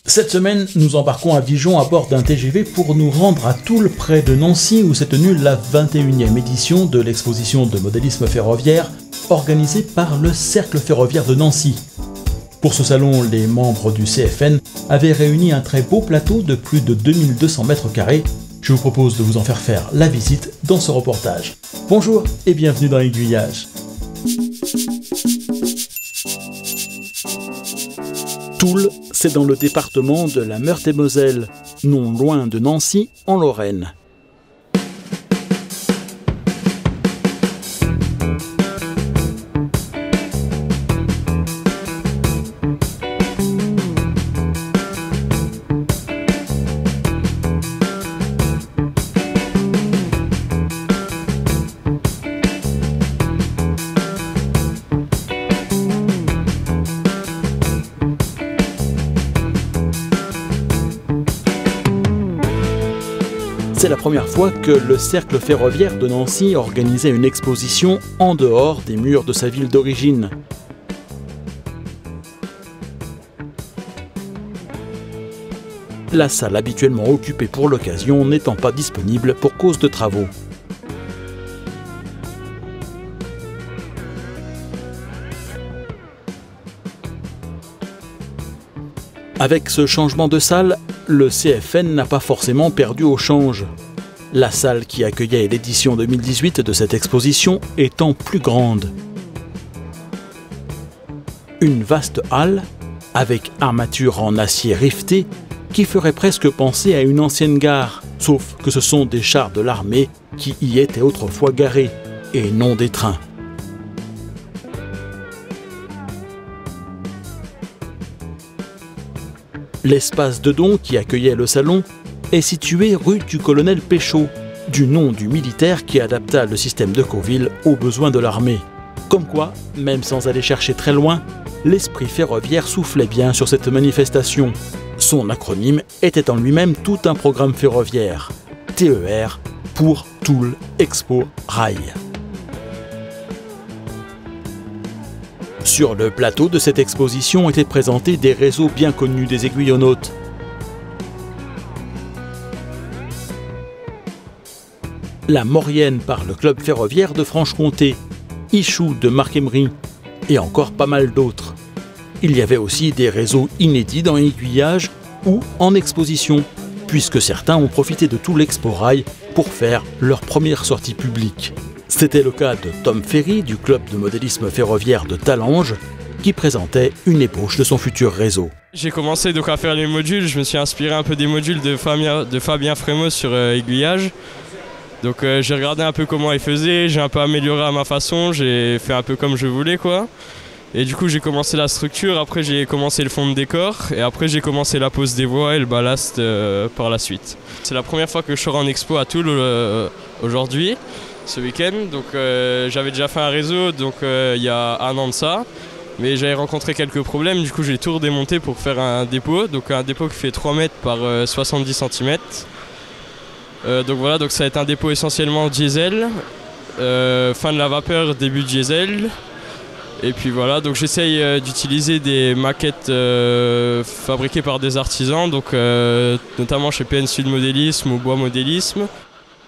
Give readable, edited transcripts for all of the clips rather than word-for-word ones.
Cette semaine, nous embarquons à Dijon à bord d'un TGV pour nous rendre à Toul, près de Nancy, où s'est tenue la 21e édition de l'exposition de modélisme ferroviaire organisée par le Cercle ferroviaire de Nancy. Pour ce salon, les membres du CFN avaient réuni un très beau plateau de plus de 2200 mètres carrés. Je vous propose de vous en faire la visite dans ce reportage. Bonjour et bienvenue dans Aiguillage. Toul, c'est dans le département de la Meurthe-et-Moselle, non loin de Nancy, en Lorraine. C'est la première fois que le Cercle ferroviaire de Nancy organisait une exposition en dehors des murs de sa ville d'origine. La salle habituellement occupée pour l'occasion n'étant pas disponible pour cause de travaux. Avec ce changement de salle, le CFN n'a pas forcément perdu au change. La salle qui accueillait l'édition 2018 de cette exposition étant plus grande. Une vaste halle, avec armature en acier riveté, qui ferait presque penser à une ancienne gare, sauf que ce sont des chars de l'armée qui y étaient autrefois garés, et non des trains. L'espace de don qui accueillait le salon est situé rue du Colonel Péchaud, du nom du militaire qui adapta le système de Cauville aux besoins de l'armée. Comme quoi, même sans aller chercher très loin, l'esprit ferroviaire soufflait bien sur cette manifestation. Son acronyme était en lui-même tout un programme ferroviaire, TER pour Toul Expo Rail. Sur le plateau de cette exposition étaient présentés des réseaux bien connus des aiguillonnautes. La Maurienne par le club ferroviaire de Franche-Comté, Ichou de Marc Emery et encore pas mal d'autres. Il y avait aussi des réseaux inédits dans Aiguillage ou en exposition, puisque certains ont profité de tout l'Expo Rail pour faire leur première sortie publique. C'était le cas de Tom Ferry du club de modélisme ferroviaire de Talange qui présentait une ébauche de son futur réseau. J'ai commencé donc à faire les modules, je me suis inspiré un peu des modules de Fabien Frémaux sur Aiguillage. Donc j'ai regardé un peu comment il faisait, j'ai un peu amélioré à ma façon, j'ai fait un peu comme je voulais quoi. Et du coup j'ai commencé la structure, après j'ai commencé le fond de décor et après j'ai commencé la pose des voies et le ballast par la suite. C'est la première fois que je sors en expo à Toul aujourd'hui. Ce week-end, donc j'avais déjà fait un réseau donc il y a un an de ça, mais j'avais rencontré quelques problèmes, du coup j'ai tout redémonté pour faire un dépôt, donc un dépôt qui fait 3 mètres par 70 cm. Donc voilà, donc ça va être un dépôt essentiellement diesel, fin de la vapeur, début diesel, et puis voilà, donc j'essaye d'utiliser des maquettes fabriquées par des artisans, donc notamment chez PN Sud Modélisme ou Bois Modélisme.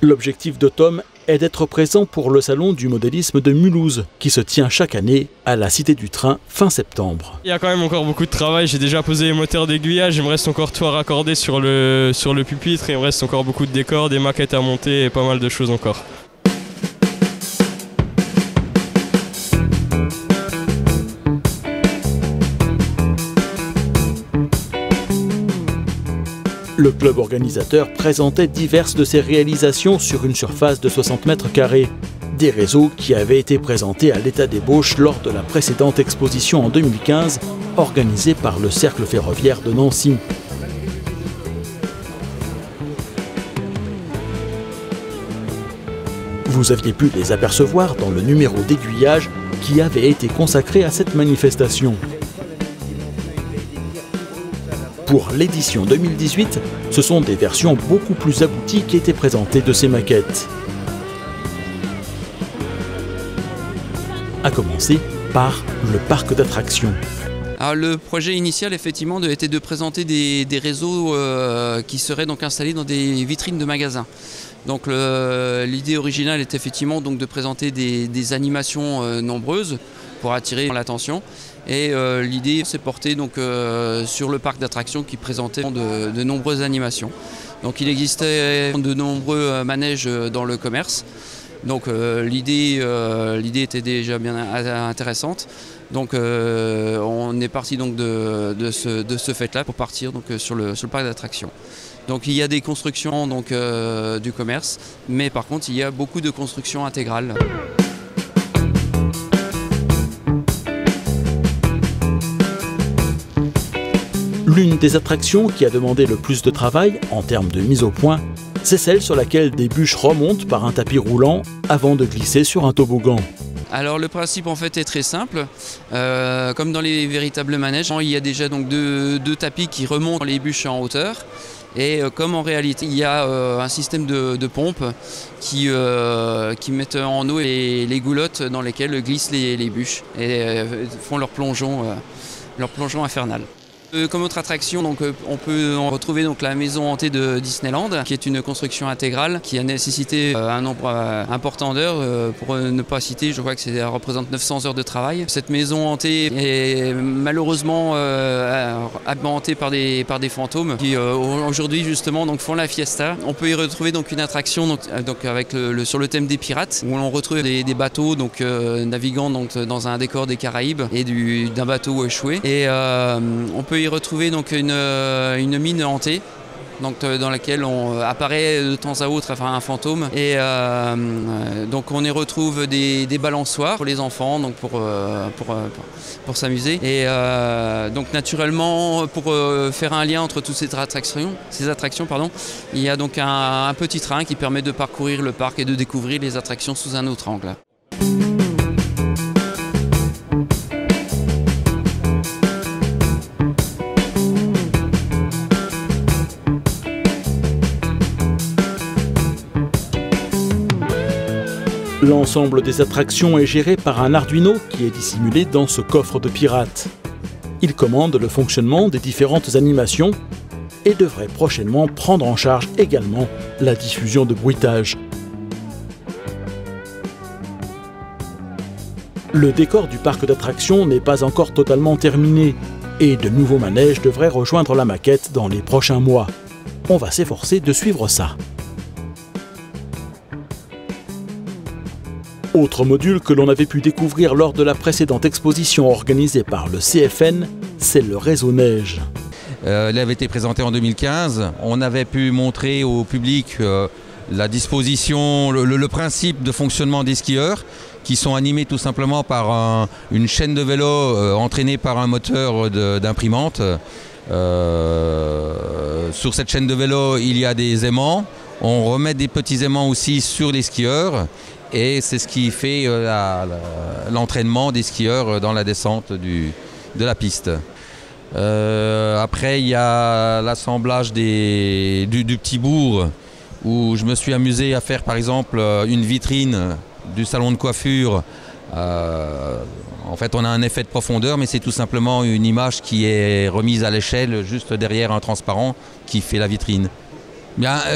L'objectif de Tom est d'être présent pour le salon du modélisme de Mulhouse, qui se tient chaque année à la Cité du Train fin septembre. Il y a quand même encore beaucoup de travail, j'ai déjà posé les moteurs d'aiguillage, il me reste encore tout à raccorder sur le pupitre, et il me reste encore beaucoup de décors, des maquettes à monter et pas mal de choses encore. Le club organisateur présentait diverses de ses réalisations sur une surface de 60 mètres carrés. Des réseaux qui avaient été présentés à l'état d'ébauche lors de la précédente exposition en 2015, organisée par le Cercle ferroviaire de Nancy. Vous aviez pu les apercevoir dans le numéro d'Aiguillage qui avait été consacré à cette manifestation. Pour l'édition 2018, ce sont des versions beaucoup plus abouties qui étaient présentées de ces maquettes. À commencer par le parc d'attractions. Alors, le projet initial effectivement était de présenter des réseaux qui seraient donc installés dans des vitrines de magasins. Donc l'idée originale est effectivement donc de présenter des animations nombreuses pour attirer l'attention. Et l'idée s'est portée donc, sur le parc d'attractions qui présentait de nombreuses animations. Donc il existait de nombreux manèges dans le commerce. Donc l'idée était déjà bien intéressante. Donc on est parti donc de ce fait-là pour partir donc, sur le parc d'attractions. Donc il y a des constructions donc, du commerce, mais par contre il y a beaucoup de constructions intégrales. L'une des attractions qui a demandé le plus de travail en termes de mise au point, c'est celle sur laquelle des bûches remontent par un tapis roulant avant de glisser sur un toboggan. Alors le principe en fait est très simple, comme dans les véritables manèges, il y a déjà donc deux tapis qui remontent les bûches en hauteur. Et comme en réalité il y a un système de pompes qui mettent en eau les goulottes dans lesquelles glissent les bûches et font leur plongeon infernal. Comme autre attraction, donc, on peut en retrouver donc, la maison hantée de Disneyland, qui est une construction intégrale qui a nécessité un nombre important d'heures. Pour ne pas citer, je crois que ça représente 900 heures de travail. Cette maison hantée est malheureusement hantée par des fantômes qui aujourd'hui justement donc, font la fiesta. On peut y retrouver donc, une attraction donc, avec sur le thème des pirates, où on retrouve des bateaux donc, naviguant donc, dans un décor des Caraïbes et d'un bateau échoué. Et on peut y retrouver donc une mine hantée donc, dans laquelle on apparaît de temps à autre un fantôme et donc on y retrouve des balançoires pour les enfants donc pour s'amuser et donc naturellement pour faire un lien entre toutes ces attractions il y a donc un petit train qui permet de parcourir le parc et de découvrir les attractions sous un autre angle. L'ensemble des attractions est géré par un Arduino qui est dissimulé dans ce coffre de pirate. Il commande le fonctionnement des différentes animations et devrait prochainement prendre en charge également la diffusion de bruitage. Le décor du parc d'attractions n'est pas encore totalement terminé et de nouveaux manèges devraient rejoindre la maquette dans les prochains mois. On va s'efforcer de suivre ça. Autre module que l'on avait pu découvrir lors de la précédente exposition organisée par le CFN, c'est le réseau neige. Il avait été présenté en 2015. On avait pu montrer au public la disposition, le principe de fonctionnement des skieurs qui sont animés tout simplement par une chaîne de vélo entraînée par un moteur d'imprimante. Sur cette chaîne de vélo, il y a des aimants. On remet des petits aimants aussi sur les skieurs. Et c'est ce qui fait l'entraînement des skieurs dans la descente de la piste. Après, il y a l'assemblage du petit bourg où je me suis amusé à faire par exemple une vitrine du salon de coiffure. En fait, on a un effet de profondeur, mais c'est tout simplement une image qui est remise à l'échelle juste derrière un transparent qui fait la vitrine.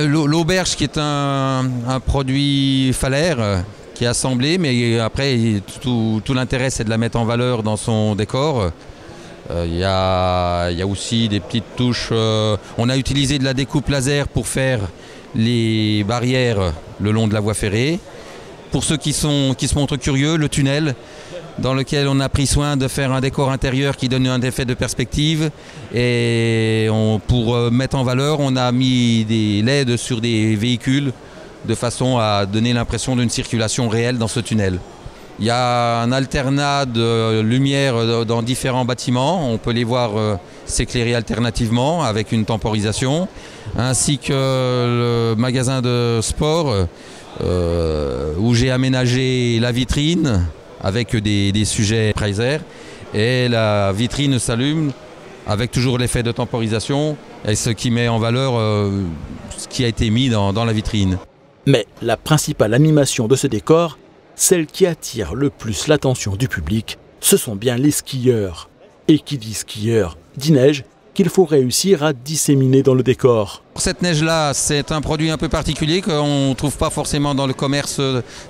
L'auberge qui est un produit falaire qui est assemblé, mais après tout l'intérêt c'est de la mettre en valeur dans son décor. Il y a aussi des petites touches. On a utilisé de la découpe laser pour faire les barrières le long de la voie ferrée. Pour ceux qui se montrent curieux, le tunnel dans lequel on a pris soin de faire un décor intérieur qui donne un effet de perspective. Et pour mettre en valeur, on a mis des LED sur des véhicules de façon à donner l'impression d'une circulation réelle dans ce tunnel. Il y a un alternat de lumière dans différents bâtiments. On peut les voir s'éclairer alternativement avec une temporisation, ainsi que le magasin de sport où j'ai aménagé la vitrine avec des sujets Preiser, et la vitrine s'allume avec toujours l'effet de temporisation, et ce qui met en valeur ce qui a été mis dans la vitrine. Mais la principale animation de ce décor, celle qui attire le plus l'attention du public, ce sont bien les skieurs. Et qui dit skieur, dit neige, qu'il faut réussir à disséminer dans le décor. Cette neige-là, c'est un produit un peu particulier qu'on ne trouve pas forcément dans le commerce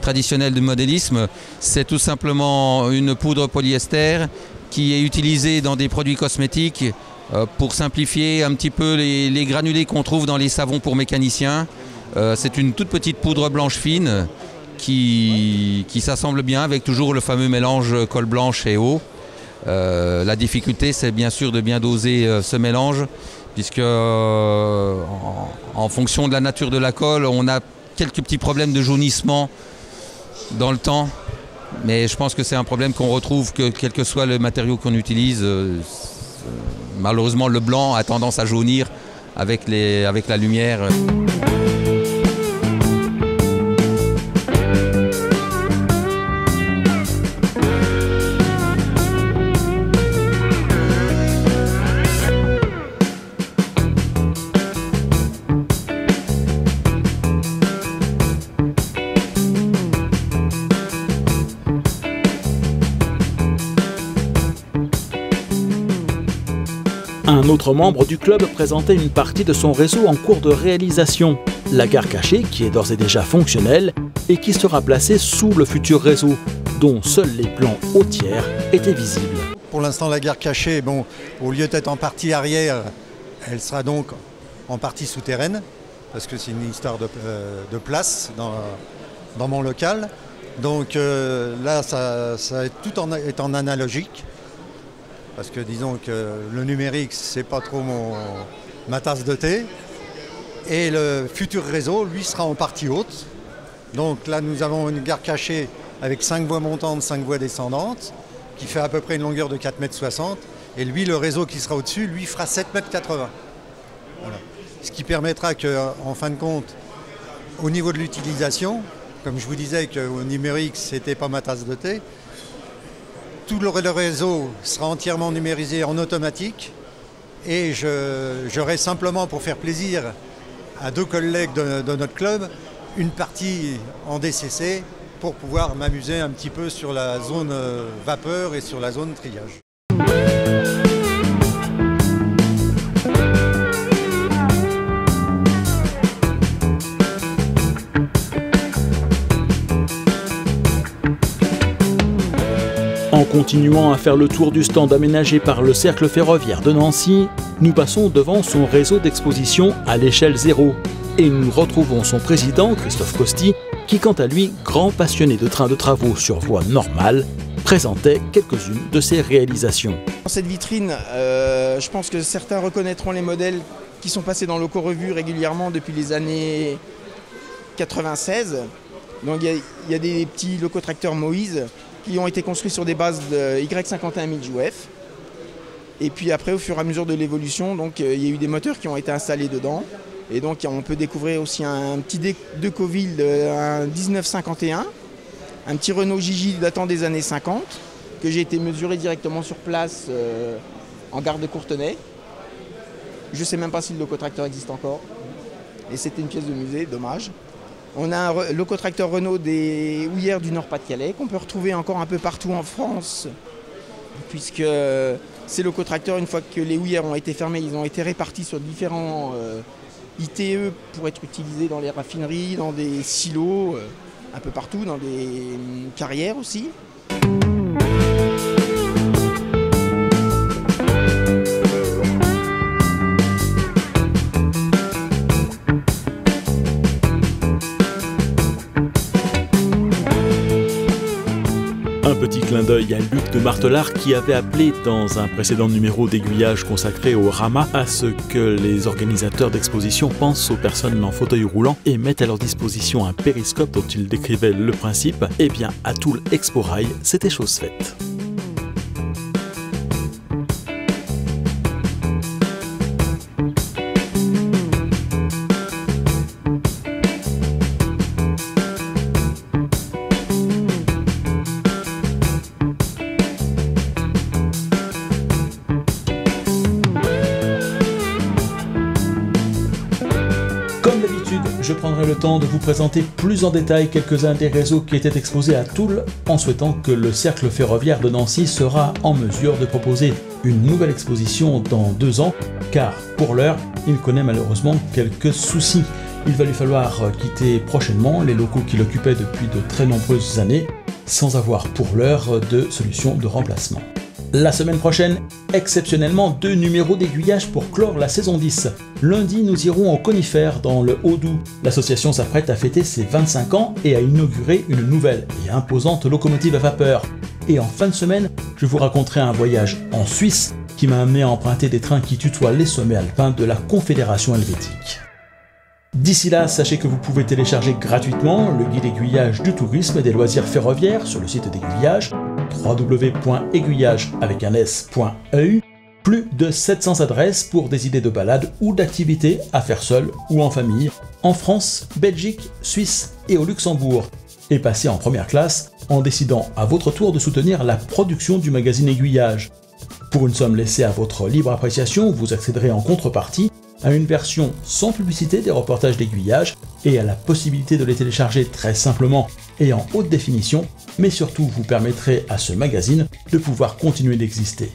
traditionnel du modélisme. C'est tout simplement une poudre polyester qui est utilisée dans des produits cosmétiques pour simplifier un petit peu les granulés qu'on trouve dans les savons pour mécaniciens. C'est une toute petite poudre blanche fine qui s'assemble bien avec toujours le fameux mélange colle blanche et eau. La difficulté, c'est bien sûr de bien doser ce mélange, puisque en fonction de la nature de la colle, on a quelques petits problèmes de jaunissement dans le temps. Mais je pense que c'est un problème qu'on retrouve quel que soit le matériau qu'on utilise. Malheureusement, le blanc a tendance à jaunir avec la lumière. Un autre membre du club présentait une partie de son réseau en cours de réalisation. La gare cachée, qui est d'ores et déjà fonctionnelle et qui sera placée sous le futur réseau, dont seuls les plans haut tiers étaient visibles. Pour l'instant, la gare cachée, bon, au lieu d'être en partie arrière, elle sera donc en partie souterraine, parce que c'est une histoire de place dans mon local. Donc là, tout est en analogique. Parce que disons que le numérique, c'est pas trop ma tasse de thé. Et le futur réseau, lui, sera en partie haute. Donc là, nous avons une gare cachée avec 5 voies montantes, 5 voies descendantes, qui fait à peu près une longueur de 4,60 m. Et lui, le réseau qui sera au-dessus, lui, fera 7,80 m. Voilà. Ce qui permettra qu'en fin de compte, au niveau de l'utilisation, comme je vous disais qu'au numérique, c'était pas ma tasse de thé, tout le réseau sera entièrement numérisé en automatique et j'aurai simplement, pour faire plaisir à 2 collègues de notre club, une partie en DCC pour pouvoir m'amuser un petit peu sur la zone vapeur et sur la zone triage. En continuant à faire le tour du stand aménagé par le Cercle ferroviaire de Nancy, nous passons devant son réseau d'exposition à l'échelle 0. Et nous retrouvons son président, Christophe Costi, qui quant à lui, grand passionné de trains de travaux sur voie normale, présentait quelques-unes de ses réalisations. Dans cette vitrine, je pense que certains reconnaîtront les modèles qui sont passés dans l'Eco-Revue régulièrement depuis les années 96. Donc il y a des petits locotracteurs Moïse qui ont été construits sur des bases de Y51 MILJUF. Et puis après, au fur et à mesure de l'évolution, donc il y a eu des moteurs qui ont été installés dedans. Et donc on peut découvrir aussi un petit Decoville un 1951, un petit Renault Gigi datant des années 50, que j'ai été mesuré directement sur place en gare de Courtenay. Je ne sais même pas si le locotracteur existe encore. Et c'était une pièce de musée, dommage. On a un locotracteur Renault des houillères du Nord-Pas-de-Calais qu'on peut retrouver encore un peu partout en France, puisque ces locotracteurs, une fois que les houillères ont été fermées, ils ont été répartis sur différents ITE pour être utilisés dans les raffineries, dans des silos, un peu partout, dans des carrières aussi. Un petit clin d'œil à Luc de Martelard qui avait appelé dans un précédent numéro d'Aiguillage consacré au Rama à ce que les organisateurs d'exposition pensent aux personnes en fauteuil roulant et mettent à leur disposition un périscope dont il décrivait le principe. Eh bien, à Toul Expo Rail, c'était chose faite. je prendrai le temps de vous présenter plus en détail quelques-uns des réseaux qui étaient exposés à Toul, en souhaitant que le Cercle ferroviaire de Nancy sera en mesure de proposer une nouvelle exposition dans 2 ans, car pour l'heure, il connaît malheureusement quelques soucis. Il va lui falloir quitter prochainement les locaux qu'il occupait depuis de très nombreuses années, sans avoir pour l'heure de solution de remplacement. La semaine prochaine, exceptionnellement 2 numéros d'aiguillage pour clore la saison 10. Lundi, nous irons au Conifère dans le Haut-Doubs. L'association s'apprête à fêter ses 25 ans et à inaugurer une nouvelle et imposante locomotive à vapeur. Et en fin de semaine, je vous raconterai un voyage en Suisse qui m'a amené à emprunter des trains qui tutoient les sommets alpins de la Confédération helvétique. D'ici là, sachez que vous pouvez télécharger gratuitement le guide aiguillage du tourisme et des loisirs ferroviaires sur le site d'Aiguillage, www.aiguillage.eu. Plus de 700 adresses pour des idées de balades ou d'activités à faire seul ou en famille, en France, Belgique, Suisse et au Luxembourg. Et passez en première classe en décidant à votre tour de soutenir la production du magazine Aiguillage. Pour une somme laissée à votre libre appréciation, vous accéderez en contrepartie à une version sans publicité des reportages d'Aiguillage et à la possibilité de les télécharger très simplement et en haute définition, mais surtout vous permettrez à ce magazine de pouvoir continuer d'exister.